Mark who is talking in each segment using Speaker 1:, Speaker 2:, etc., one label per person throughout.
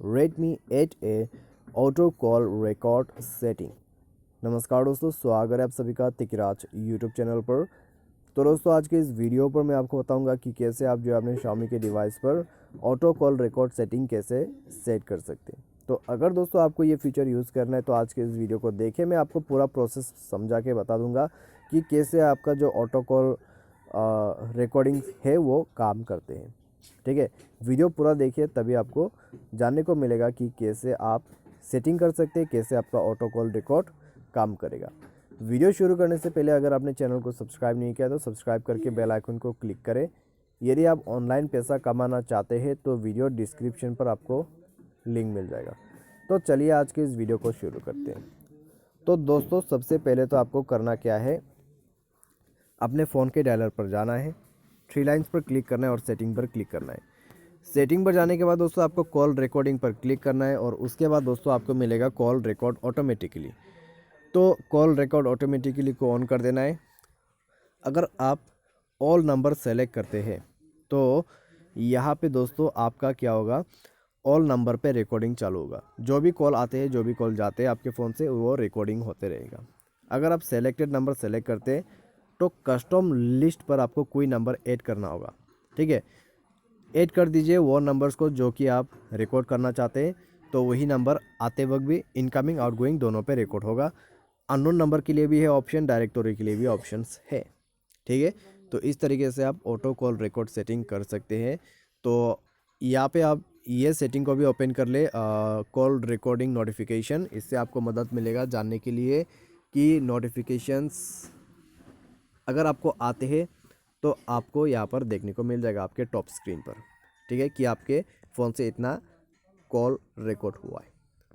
Speaker 1: Redmi 8A auto call record setting. नमस्कार दोस्तों, स्वागत है आप सभी का तिकराज यूट्यूब चैनल पर। तो दोस्तों, आज के इस वीडियो पर मैं आपको बताऊंगा कि कैसे आप जो है अपने Xiaomi के डिवाइस पर ऑटो कॉल रिकॉर्ड सेटिंग कैसे सेट कर सकते हैं। तो अगर दोस्तों आपको ये फीचर यूज़ करना है तो आज के इस वीडियो को देखें, मैं आपको पूरा प्रोसेस समझा के बता दूंगा कि कैसे आपका जो ऑटो कॉल रिकॉर्डिंग है वो काम करते हैं। ठीक है, वीडियो पूरा देखिए, तभी आपको जानने को मिलेगा कि कैसे आप सेटिंग कर सकते हैं, कैसे आपका ऑटो कॉल रिकॉर्ड काम करेगा। वीडियो शुरू करने से पहले अगर आपने चैनल को सब्सक्राइब नहीं किया तो सब्सक्राइब करके बेल आइकन को क्लिक करें। यदि आप ऑनलाइन पैसा कमाना चाहते हैं तो वीडियो डिस्क्रिप्शन पर आपको लिंक मिल जाएगा। तो चलिए आज के इस वीडियो को शुरू करते हैं। तो दोस्तों, सबसे पहले तो आपको करना क्या है, अपने फ़ोन के डायलर पर जाना है, थ्री लाइन्स पर क्लिक करना है और सेटिंग पर क्लिक करना है। सेटिंग पर जाने के बाद दोस्तों आपको कॉल रिकॉर्डिंग पर क्लिक करना है और उसके बाद दोस्तों आपको मिलेगा कॉल रिकॉर्ड ऑटोमेटिकली। तो कॉल रिकॉर्ड ऑटोमेटिकली को ऑन कर देना है। अगर आप ऑल नंबर सेलेक्ट करते हैं तो यहाँ पे दोस्तों आपका क्या होगा, ऑल नंबर पे रिकॉर्डिंग चालू होगा। जो भी कॉल आते हैं, जो भी कॉल जाते हैं आपके फ़ोन से, वो रिकॉर्डिंग होते रहेगा। अगर आप सेलेक्टेड नंबर सेलेक्ट करते हैं तो कस्टम लिस्ट पर आपको कोई नंबर ऐड करना होगा। ठीक है, ऐड कर दीजिए वो नंबर्स को जो कि आप रिकॉर्ड करना चाहते हैं। तो वही नंबर आते वक्त भी इनकमिंग आउटगोइंग दोनों पे रिकॉर्ड होगा। अननोन नंबर के लिए भी है ऑप्शन, डायरेक्टरी के लिए भी ऑप्शंस है। ठीक है, तो इस तरीके से आप ऑटो कॉल रिकॉर्ड सेटिंग कर सकते हैं। तो यहाँ पे आप ये सेटिंग को भी ओपन कर ले, कॉल रिकॉर्डिंग नोटिफिकेशन। इससे आपको मदद मिलेगा जानने के लिए कि नोटिफिकेशंस अगर आपको आते हैं तो आपको यहाँ पर देखने को मिल जाएगा आपके टॉप स्क्रीन पर। ठीक है, कि आपके फ़ोन से इतना कॉल रिकॉर्ड हुआ है।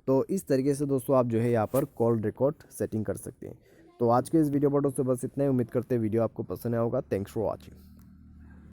Speaker 1: तो इस तरीके से दोस्तों आप जो है यहाँ पर कॉल रिकॉर्ड सेटिंग कर सकते हैं। तो आज के इस वीडियो पर दोस्तों बस इतना ही। उम्मीद करते हैं वीडियो आपको पसंद आया होगा। Thanks for watching.